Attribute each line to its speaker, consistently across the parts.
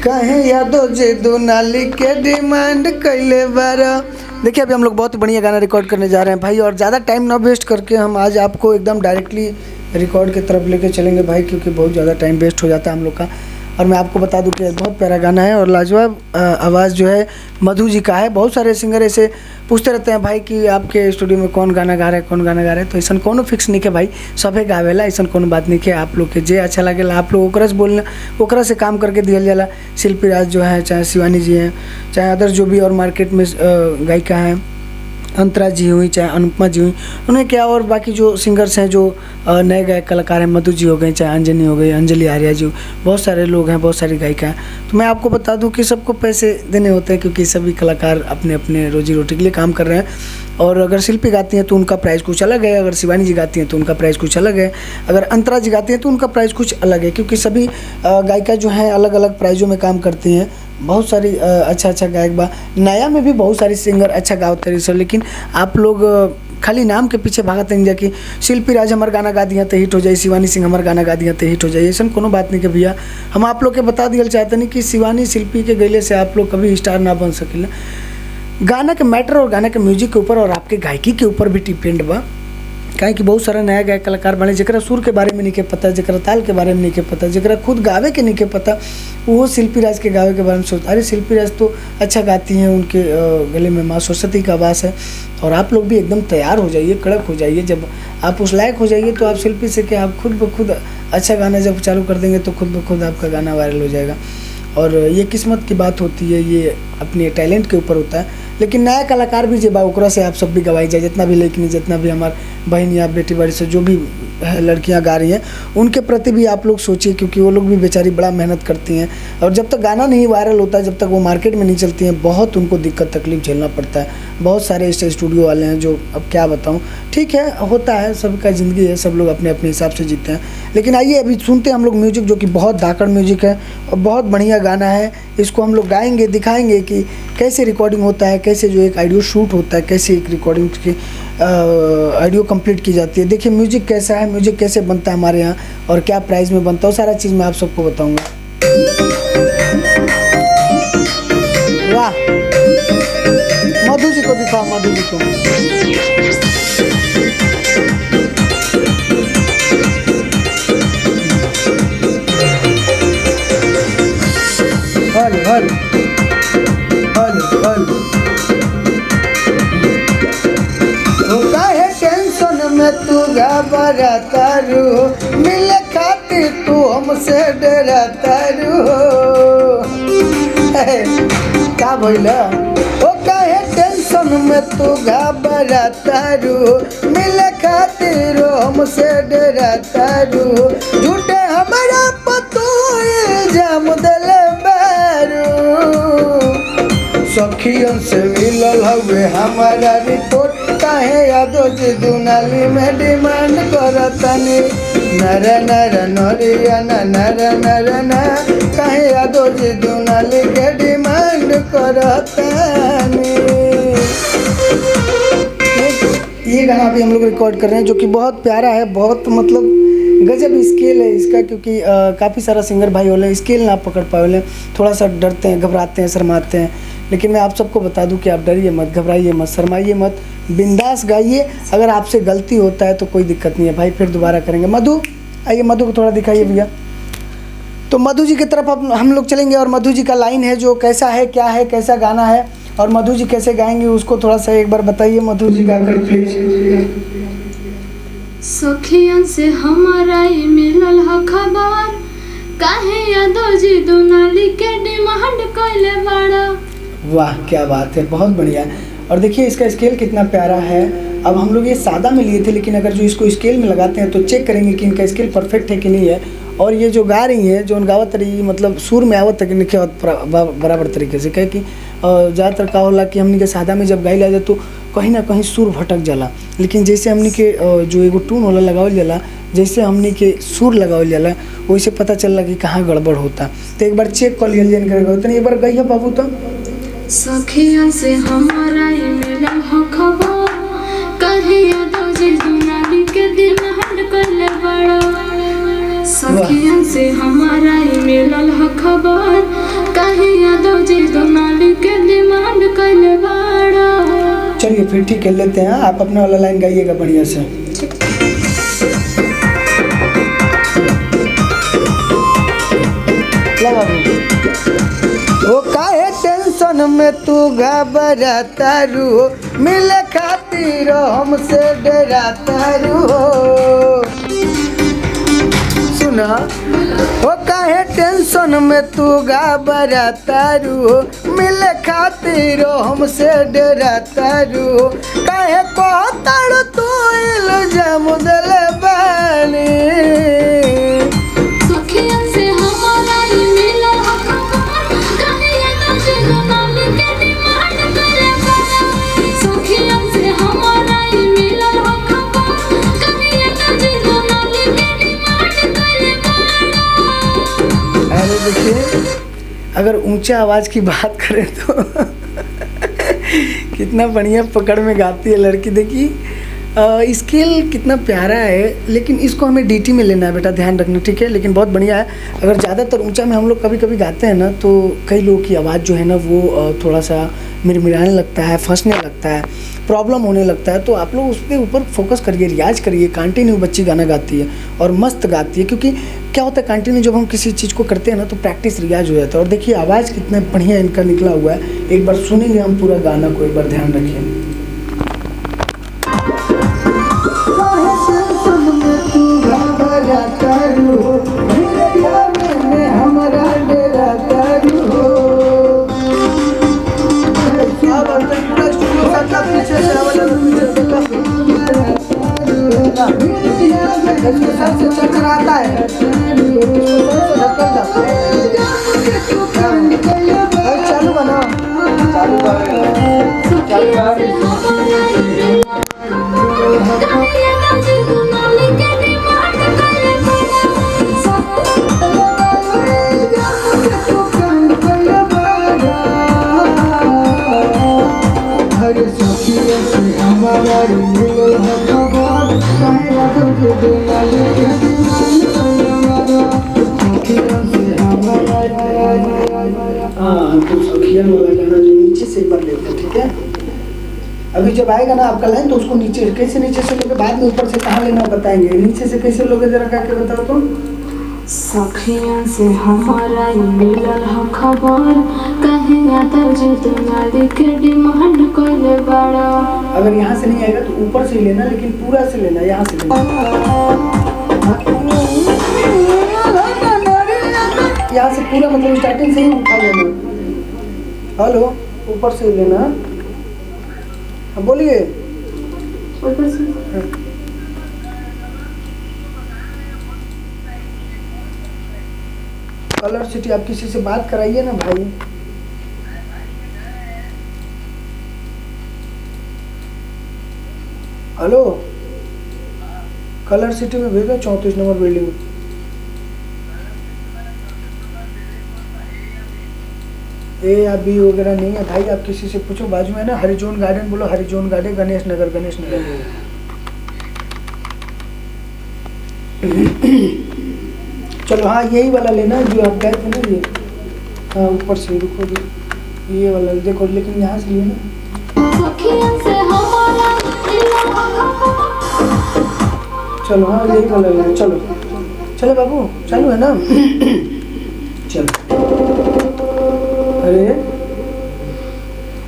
Speaker 1: कहे यादो जे दुनाली के डिमांड कैले बारा। देखिए अभी हम लोग बहुत बढ़िया गाना रिकॉर्ड करने जा रहे हैं भाई, और ज़्यादा टाइम ना वेस्ट करके हम आज आपको एकदम डायरेक्टली रिकॉर्ड की तरफ लेके चलेंगे भाई, क्योंकि बहुत ज़्यादा टाइम वेस्ट हो जाता है हम लोग का। और मैं आपको बता दूं कि बहुत प्यारा गाना है और लाजवाब आवाज़ जो है मधु जी का है। बहुत सारे सिंगर ऐसे पूछते रहते हैं भाई कि आपके स्टूडियो में कौन गाना गा रहा है, कौन गाना गा रहा है, तो ऐसा कोनो फिक्स नहीं है भाई, सभे गावेला, ऐसा कोनो बात नहीं है। आप लोग के जे अच्छा लगेला आप लोग ओकरा से बोलना, ओकरा से काम करके दिया जाला। शिल्पी राज जो है, चाहे शिवानी जी हैं, चाहे अदर जो भी और मार्केट में गायिका हैं, अंतरा जी हुई, चाहे अनुपमा जी हुई, उन्हें क्या, और बाकी जो सिंगर्स हैं जो नए गायक कलाकार हैं, मधु जी हो गए, चाहे अंजनी हो गई, अंजलि आर्या जी, बहुत सारे लोग हैं, बहुत सारी गायिका हैं। तो मैं आपको बता दूं कि सबको पैसे देने होते हैं, क्योंकि सभी कलाकार अपने अपने रोजी रोटी के लिए काम कर रहे हैं। और अगर शिल्पी गाती हैं तो उनका प्राइस कुछ अलग है, अगर शिवानी जी गाती हैं तो उनका प्राइस कुछ अलग है, अगर अंतरा जी गाती हैं तो उनका प्राइस कुछ अलग है, क्योंकि सभी गायिका जो हैं अलग अलग प्राइजों में काम करती हैं। बहुत सारी अच्छा गायक बा, नया में भी बहुत सारी सिंगर अच्छा गावत रही सर, लेकिन आप लोग खाली नाम के पीछे भागत नहीं जा कि शिल्पी राज हमार गाना गा दिया तो हिट हो जाए, शिवानी सिंह हमार गाना गा दिया तो हिट हो जाए, ऐसा कोनो बात नहीं कि भैया। हम आप लोग के बता दिया चाहते नहीं कि शिवानी शिल्पी के गले से आप लोग कभी स्टार ना बन सकेला। गाना के मैटर और गाना के म्यूजिक के ऊपर और आपके गायकी के ऊपर भी डिपेंड बा, काहे कि बहुत सारा नया गायक कलाकार बने जरा सुर के बारे में नहीं के पता, जरा ताल के बारे में नहीं के पता, जरा खुद गावे के नहीं के पता, वो शिल्पी राज के गावे के बारे में सोचता, अरे शिल्पी राज तो अच्छा गाती हैं, उनके गले में माँ सरस्वती का वास है। और आप लोग भी एकदम तैयार हो जाइए, कड़क हो जाइए, जब आप उस लायक हो जाइए तो आप शिल्पी से क्या, आप खुद ब खुद अच्छा गाना जब चालू कर देंगे तो खुद ब खुद आपका गाना वायरल हो जाएगा। और ये किस्मत की बात होती है, ये अपने टैलेंट के ऊपर होता है। लेकिन नया कलाकार भी जे बा ओकरा से आप सब भी गवाई जाए, जितना भी लेकिन जितना भी हमार बहन या बेटी बाड़ी से जो भी लड़कियां गा रही हैं उनके प्रति भी आप लोग सोचिए, क्योंकि वो लोग भी बेचारी बड़ा मेहनत करती हैं, और जब तक गाना नहीं वायरल होता है, जब तक वो मार्केट में नहीं चलती हैं, बहुत उनको दिक्कत तकलीफ झेलना पड़ता है। बहुत सारे ऐसे स्टूडियो वाले हैं जो, अब क्या बताऊँ, ठीक है होता है, सबका ज़िंदगी है, सब लोग अपने अपने हिसाब से जीते हैं। लेकिन आइए अभी सुनते हैं हम लोग म्यूजिक, जो कि बहुत धाकड़ म्यूजिक है और बहुत बढ़िया गाना है। इसको हम लोग गाएंगे, दिखाएंगे कि कैसे रिकॉर्डिंग होता है, कैसे जो एक ऑडियो शूट होता है, कैसे एक रिकॉर्डिंग की ऑडियो कंप्लीट की जाती है। देखिए म्यूजिक कैसा है, म्यूजिक कैसे बनता है हमारे यहाँ और क्या प्राइस में बनता है, सारा चीज़ मैं आप सबको बताऊँगा। वाह, मधु जी को दिखाओ, मधु जी को। हल हल हल हल हो, काहे टेंशन में तू घबराता रू, मिले खातिर तू हमसे डराता रू। का भइला, ओ काहे टेंशन में तू घबराता रू, मिले खातिर हमसे डराता रू। झूठे हमारा पतो इल्जाम दिले बारू, सखियन से मिलल हवे हमारा रिपोर्ट, काहे यादो जी दुनाली में डिमांड करतनी, नर नर नरिया नर नर न, काहे यादो जी दुनाली के डिमांड करतनी। ये गाना भी हम लोग रिकॉर्ड कर रहे हैं, जो कि बहुत प्यारा है, बहुत मतलब गजब स्केल है इसका, क्योंकि काफ़ी सारा सिंगर भाई होले स्केल ना पकड़ पाए, थोड़ा सा डरते हैं, घबराते हैं, शर्माते हैं। लेकिन मैं आप सबको बता दूं कि आप डरिए मत, घबराइए मत, शर्माइए मत, बिंदास गाइए। अगर आपसे गलती होता है तो कोई दिक्कत नहीं है भाई, फिर दोबारा करेंगे। मधु आइए, मधु को थोड़ा दिखाइए भैया। तो मधु जी की तरफ अब हम लोग चलेंगे, और मधु जी का लाइन है जो कैसा है, क्या है, कैसा गाना है और मधु जी कैसे गाएंगे उसको थोड़ा सा एक बार बताइए। मधु जी गाकर प्लीज।
Speaker 2: सखियन से हमारा ही मिलल ह खबर, काहे यादव जी दुनाली के डिमांड कइले बाड़ा।
Speaker 1: वाह क्या बात है, बहुत बढ़िया। और देखिए इसका स्केल कितना प्यारा है। अब हम लोग ये सादा में लिए थे, लेकिन अगर जो इसको स्केल में लगाते हैं तो चेक करेंगे कि इनका स्केल परफेक्ट है कि नहीं है। और ये जो गा रही है, जो गावत रही, मतलब सुर में आवत तक लिखे बराबर तरीके से, कहे कि ज़्यादातर का होला कि हमने के सादा में जब गाई ला जाए तो कहीं ना कहीं सुर भटक जाला, लेकिन जैसे हमने के जो एगो टून होला लगावल जाला, जैसे हमने के सुर लगावल जाला, वैसे पता चलला कि कहाँ गड़बड़ होता। तो एक बार चेक कर लिया जाए, एक बार गई है बाबू। तो
Speaker 2: सखियन से हमारा ही मिलल ह खबर, काहे यादव जी दुनाली के डिमांड कइले बाड़ा। सखियन से हमारा ही मिलल ह खबर,
Speaker 1: फिर ठीक कर लेते हैं। आप अपने वाला लाइन गाइएगा बढ़िया से। ला बाबू। ओ काहे टेंशन में तू घबराता रू, मिले खातिर हमसे डराता रू। सुना, ओ काहे टेंशन में तू घबराता रू, मिले खातिर हमसे डराता रू। काहे कहतारू तू इल्जाम देले बानी,
Speaker 2: सखियन से हमारा ही मिला खबर, कहिया तुझे दुनाली के डिमांड करे बड़ा। सखियन से हमारा ही मिला खबर, कहिया तुझे दुनाली के डिमांड करे बड़ा।
Speaker 1: अरे देखिए, अगर ऊंचा आवाज़ की बात करें तो कितना बढ़िया पकड़ में गाती है लड़की। देखिए स्केल कितना प्यारा है, लेकिन इसको हमें डीटी में लेना है बेटा, ध्यान रखना, ठीक है। लेकिन बहुत बढ़िया है। अगर ज़्यादातर ऊंचा में हम लोग कभी कभी गाते हैं ना, तो कई लोगों की आवाज़ जो है ना वो थोड़ा सा मिरमिराने लगता है, फंसने लगता है, प्रॉब्लम होने लगता है। तो आप लोग उसके ऊपर फोकस करिए, रियाज करिए। कंटिन्यू बच्ची गाना गाती है और मस्त गाती है, क्योंकि क्या होता है कंटिन्यू जब हम किसी चीज़ को करते हैं ना तो प्रैक्टिस रियाज हो जाता है। और देखिए आवाज़ कितना बढ़िया इनका निकला हुआ है। एक बार सुनेंगे हम पूरा गाना को, एक बार ध्यान रखिए। चकराता है, चालू बना, चालू तो सखियन वाला गाना जो नीचे से एक बार लेते हैं, ठीक है। अभी जब आएगा ना आपका लाइन तो उसको नीचे कैसे नीचे से लोगे, बाद में ऊपर से कहाँ लेना बताएंगे। नीचे से कैसे लोगे जरा करके बताओ तुम।
Speaker 2: सखियन से हमारा ही मिलल खबर, कहिया तुझे दुनाली के डिमांड करे बड़ा।
Speaker 1: अगर यहाँ से नहीं आएगा तो ऊपर से ही लेना, लेकिन पूरा से लेना, यहाँ से लेना, यहाँ से पूरा, मतलब स्टार्टिंग से ही उठा लेना। हेलो, ऊपर से ही लेना। अब बोलिए। कलर सिटी आप किसी से बात कराइए ना भाई। हेलो, कलर सिटी में भेजा 34 नंबर बिल्डिंग। ए या बी वगैरह नहीं है भाई, आप किसी से पूछो। बाजू में है ना हरिजोन गार्डन, बोलो हरिजोन गार्डन, गणेश नगर, गणेश नगर। चलो हाँ यही वाला लेना जो आप गए थे ना, ये हाँ ऊपर से, रुको ये वाला देखो, लेकिन यहाँ से लेना। चलो हाँ यही वाला लेना। चलो चलो बाबू, चालू है ना। चलो, अरे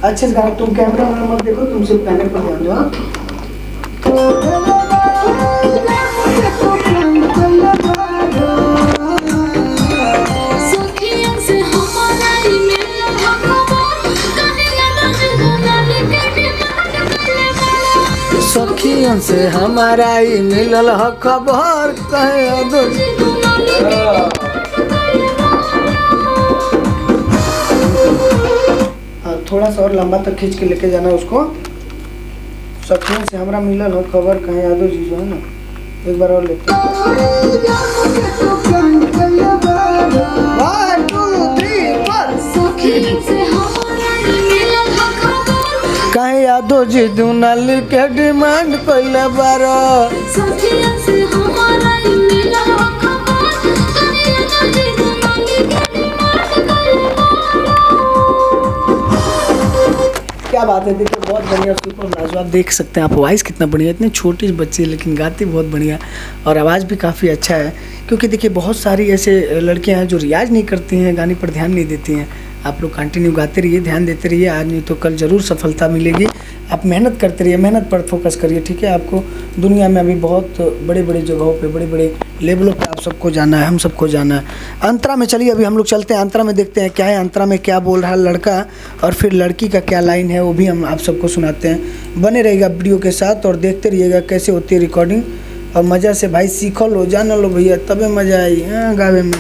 Speaker 1: अच्छे से गाना। तुम कैमरा मत देखो, तुम सिर्फ पैनल पर ध्यान दो। सखियन से हमारा ही मिलल ह खबर, कहे दो। थोड़ा सा और लंबा तक खींच के लेके जाना उसको। सखियन से हमारा मिलल ह खबर, कहे यादव जी जो है ना, एक बार और लेते हैं। 1 2 3 4। कहे यादव जी दुनाली के डिमांड कइले बारो। क्या बात है, देखिए बहुत बढ़िया सुपर लाजवाब, देख सकते हैं आप वॉइस कितना बढ़िया, इतने छोटे बच्चे लेकिन गाते बहुत बढ़िया और आवाज़ भी काफ़ी अच्छा है। क्योंकि देखिए बहुत सारी ऐसे लड़कियां हैं जो रियाज नहीं करती हैं, गाने पर ध्यान नहीं देती हैं। आप लोग कंटिन्यू गाते रहिए, ध्यान देते रहिए, आज नहीं तो कल ज़रूर सफलता मिलेगी। आप मेहनत करते रहिए, मेहनत पर फोकस करिए, ठीक है। आपको दुनिया में अभी बहुत बड़े बड़े जगहों पे, बड़े बड़े लेवलों पे आप सबको जाना है, हम सबको जाना है। अंतरा में चलिए अभी हम लोग चलते हैं, अंतरा में देखते हैं क्या है, अंतरा में क्या बोल रहा है लड़का और फिर लड़की का क्या लाइन है वो भी हम आप सबको सुनाते हैं। बने रहिएगा वीडियो के साथ और देखते रहिएगा कैसे होती है रिकॉर्डिंग और मज़ा से भाई सीख लो, जान लो भैया, तबे मज़ा आई गावे में।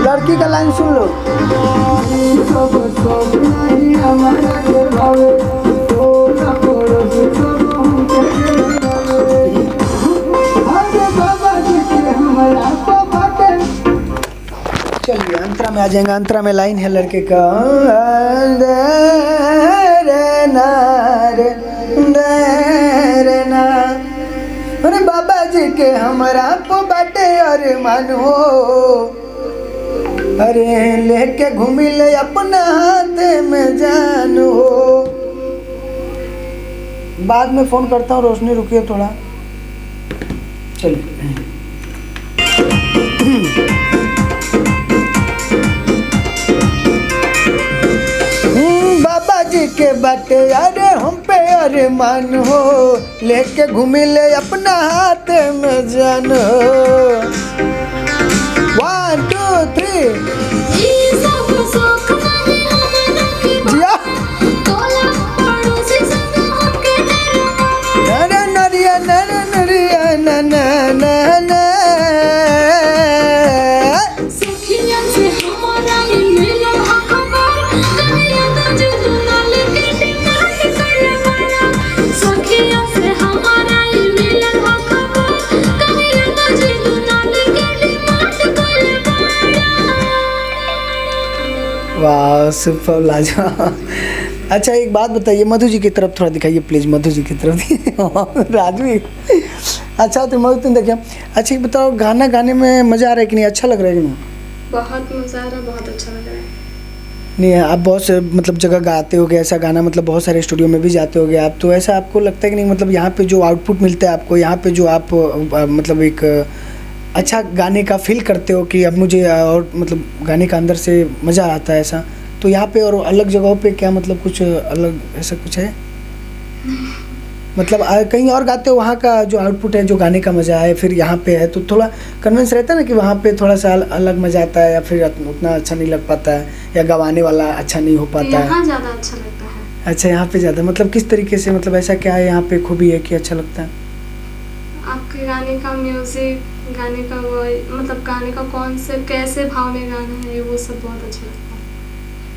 Speaker 1: लड़की का लाइन सुन लो। चलिए अंतरा में आ जाएंगे। अंतरा में लाइन है लड़के का, अरे बाबा जी के हमारा को बाटे अरे मानो, अरे लेके घूमी ले अपना हाथ में जानो। बाद में फोन करता हूँ, रोशनी रुकिए थोड़ा। चलिए बाबा जी के बाटे अरे हम पे अरे मान हो, लेके घूमी ले अपना हाथ में जानो। 1 2 3 नरे नरिया नरे नरिया ना ना ना ना। वाह सुपर लाजवाब। अच्छा एक बात बताइए, मधु जी की तरफ थोड़ा दिखाइए प्लीज़, मधु जी की तरफ। राजवी अच्छा तो मधु तुम देखिए। अच्छा एक बताओ, गाना गाने में मज़ा आ रहा है कि नहीं, अच्छा लग रहा है कि नहीं?
Speaker 3: बहुत मज़ा आ रहा है, बहुत अच्छा लग रहा है।
Speaker 1: नहीं आप बहुत से मतलब जगह गाते होगे ऐसा गाना, मतलब बहुत सारे स्टूडियो में भी जाते होगे आप, तो ऐसा आपको लगता है कि नहीं, मतलब यहाँ पे जो आउटपुट मिलता है आपको, यहाँ पे जो आप मतलब एक अच्छा गाने का फील करते हो कि अब मुझे और मतलब गाने का अंदर से मज़ा आता है ऐसा, तो यहाँ पे और अलग जगहों पे क्या मतलब कुछ अलग ऐसा कुछ है? मतलब कहीं और गाते हो वहाँ का जो आउटपुट है, जो गाने का मज़ा है, फिर यहाँ पे है तो थोड़ा कन्विंस रहता है ना कि वहाँ पे थोड़ा सा अलग मज़ा आता है, या फिर उतना अच्छा नहीं लग पाता है, या गवाने वाला अच्छा नहीं हो पाता है?
Speaker 3: यहाँ ज़्यादा अच्छा लगता है।
Speaker 1: अच्छा यहाँ पे ज़्यादा, मतलब किस तरीके से, मतलब ऐसा क्या है यहाँ पे खूबी है कि अच्छा लगता है?
Speaker 3: आपके गाने का म्यूजिक, गाने का वो मतलब गाने का कॉन्सेप्ट, कैसे भाव में गाना है, वो सब बहुत अच्छा लगता है।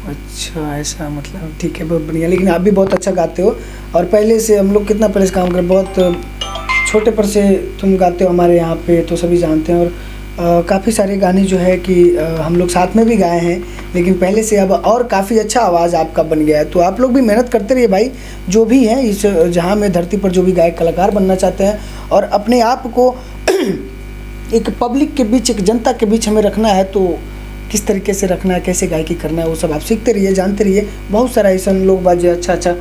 Speaker 1: अच्छा ऐसा, मतलब ठीक है, बहुत बढ़िया। लेकिन आप भी बहुत अच्छा गाते हो और पहले से हम लोग कितना पहले से काम कर, बहुत छोटे पर से तुम गाते हो हमारे यहाँ पे, तो सभी जानते हैं। और काफ़ी सारे गाने जो है कि हम लोग साथ में भी गाए हैं, लेकिन पहले से अब और काफ़ी अच्छा आवाज़ आपका बन गया है। तो आप लोग भी मेहनत करते रहिए भाई, जो भी हैं इस जहाँ में धरती पर जो भी गायक कलाकार बनना चाहते हैं और अपने आप को एक पब्लिक के बीच, एक जनता के बीच हमें रखना है, तो किस तरीके से रखना है, कैसे गायकी करना है, वो सब आप सीखते रहिए, जानते रहिए। बहुत सारा ऐसा लोग बाजे अच्छा अच्छा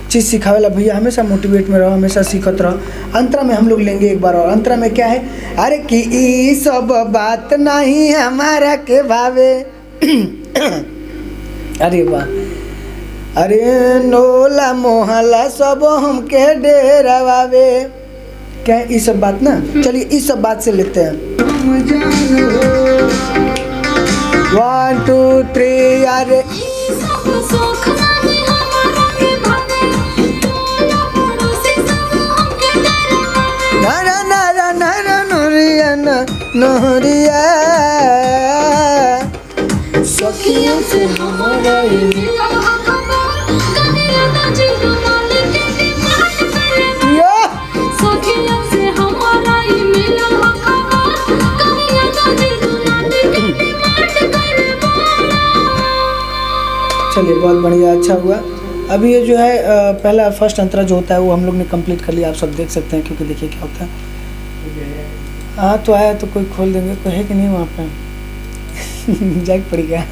Speaker 1: चीज़ सिखावेला भैया, हमेशा मोटिवेट में रहो, हमेशा सीखत रहो। अंतरा में हम लोग लेंगे एक बार और। अंतरा में क्या है, अरे कि ई सब बात नहीं हमारा के भावे। अरे वाह, अरे नोला मोहल्ला सब हमके डेरावे, क्या है ये सब बात ना? चलिए इस सब बात से लेते हैं। 1 2 3 अरे नारा नारा नारा नोरिया नोरिया सखियों से हमारा चलिए बहुत बढ़िया, अच्छा हुआ। अभी ये जो है पहला फर्स्ट अंतरा जो होता है वो हम लोग ने कंप्लीट कर लिया, आप सब देख सकते हैं, क्योंकि देखिए क्या होता है। हाँ तो आया तो कोई खोल देंगे, कोई है कि नहीं वहाँ पे? जाग पड़ी क्या?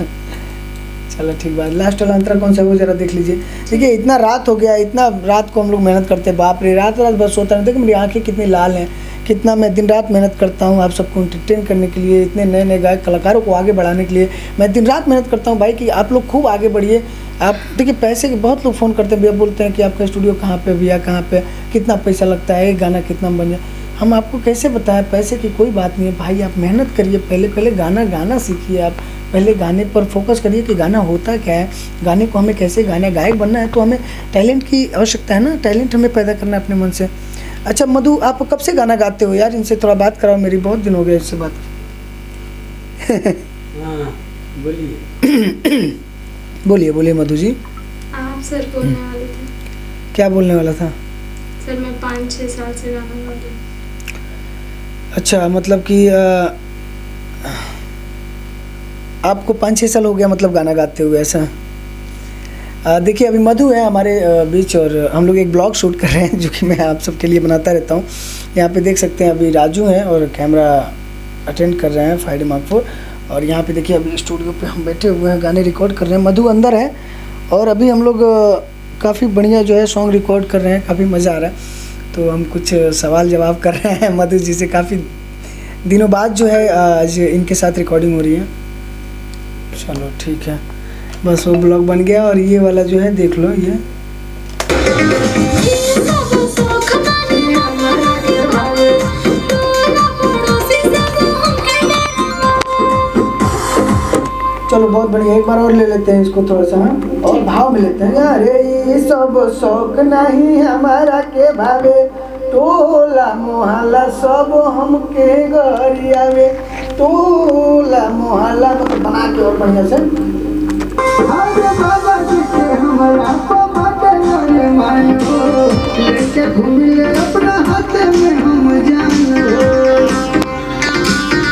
Speaker 1: चलो ठीक बात। लास्ट वाला अंतरा कौन सा है वो जरा देख लीजिए। देखिए इतना रात हो गया, इतना रात को हम लोग मेहनत करते हैं, बाप रे, रात रात बस सोता रहता है कि मेरी आंखें कितनी लाल हैं, कितना मैं दिन रात मेहनत करता हूँ आप सबको एंटरटेन करने के लिए, इतने नए नए गायक कलाकारों को आगे बढ़ाने के लिए मैं दिन रात मेहनत करता हूँ भाई, कि आप लोग खूब आगे बढ़िए। आप देखिए पैसे के बहुत लोग फ़ोन करते हैं भैया, बोलते हैं कि आपका स्टूडियो कहाँ पे भैया, कहाँ पे, कितना पैसा लगता है, एक गाना कितना बन जाए। हम आपको कैसे बताएं, पैसे की कोई बात नहीं है भाई, आप मेहनत करिए, पहले गाना सीखिए, आप पहले गाने पर फोकस करिए कि गाना होता क्या है, गाने को हमें कैसे गाना है। गायक बनना है तो हमें टैलेंट की आवश्यकता है ना, टैलेंट हमें पैदा करना है अपने मन से। अच्छा मधु, आप कब से गाना गाते हो यार? इनसे थोड़ा बात कराओ, मेरी बहुत दिन हो गए इससे बात।
Speaker 4: हाँ बोलिए।
Speaker 1: बोलिए बोलिए मधु जी।
Speaker 3: आप सर बोलने वाले थे।
Speaker 1: क्या बोलने वाला था?
Speaker 3: सर मैं 5-6 साल से गाना गा रही हूँ।
Speaker 1: अच्छा मतलब कि आपको 5-6 साल हो गया मतलब गाना गाते हुए, ऐसा? देखिए अभी मधु है हमारे बीच और हम लोग एक ब्लॉग शूट कर रहे हैं जो कि मैं आप सबके लिए बनाता रहता हूँ। यहाँ पे देख सकते हैं अभी राजू हैं और कैमरा अटेंड कर रहे हैं 5D-Mark 4। और यहाँ पे देखिए अभी स्टूडियो पे हम बैठे हुए हैं, गाने रिकॉर्ड कर रहे हैं, मधु अंदर है और अभी हम लोग काफ़ी बढ़िया जो है सॉन्ग रिकॉर्ड कर रहे हैं, काफ़ी मज़ा आ रहा है। तो हम कुछ सवाल जवाब कर रहे हैं मधु जी से, काफ़ी दिनों बाद जो है आज इनके साथ रिकॉर्डिंग हो रही है। चलो ठीक है, बस वो ब्लॉग बन गया। और ये वाला जो है देख लो, ये चलो बहुत बढ़िया, एक बार और ले लेते हैं इसको थोड़ा सा और भाव में लेते हैं। अरे ये सब शौक नहीं हमारा के भावे, टोला मोहल्ला सब हमके गरियावे, टोला मोहल्ला मतलब बना के और बढ़िया से। अरे बाबा जी के हमारा पापा के नरे मानो, लेके घूमिए अपना हाथ में हम जानो।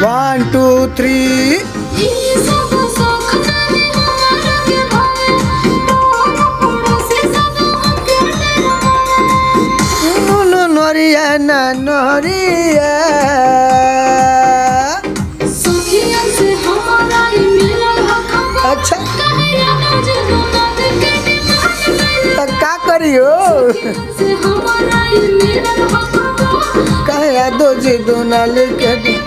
Speaker 1: 1 2 3 नोरिया ना नोरिया अच्छा तो का करियो कहे दो जी दो नाले के।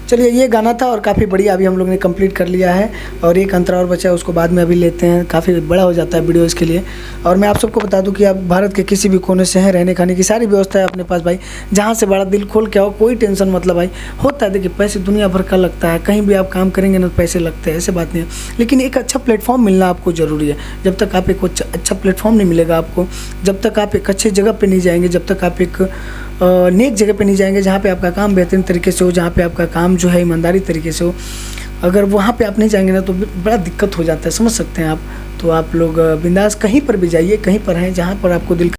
Speaker 1: चलिए ये गाना था और काफ़ी बढ़िया अभी हम लोग ने कंप्लीट कर लिया है और एक अंतरा और बचा है, उसको बाद में अभी लेते हैं, काफ़ी बड़ा हो जाता है वीडियो इसके लिए। और मैं आप सबको बता दूं कि आप भारत के किसी भी कोने से हैं, रहने खाने की सारी व्यवस्था है अपने पास भाई, जहाँ से बड़ा दिल खोल के आओ, कोई टेंशन मतलब भाई होता है। देखिए पैसे दुनिया भर का लगता है, कहीं भी आप काम करेंगे ना पैसे लगते हैं, ऐसे बात नहीं है, लेकिन एक अच्छा प्लेटफॉर्म मिलना आपको ज़रूरी है। जब तक आप एक अच्छा प्लेटफॉर्म नहीं मिलेगा आपको, जब तक आप एक अच्छी जगह पर नहीं जाएंगे, जब तक आप एक नेक जगह पे नहीं जाएंगे जहाँ पे आपका काम बेहतरीन तरीके से हो, जहाँ पे आपका काम जो है ईमानदारी तरीके से हो, अगर वहाँ पे आप नहीं जाएंगे ना तो बड़ा दिक्कत हो जाता है, समझ सकते हैं आप। तो आप लोग बिंदास कहीं पर भी जाइए, कहीं पर हैं जहाँ पर आपको दिल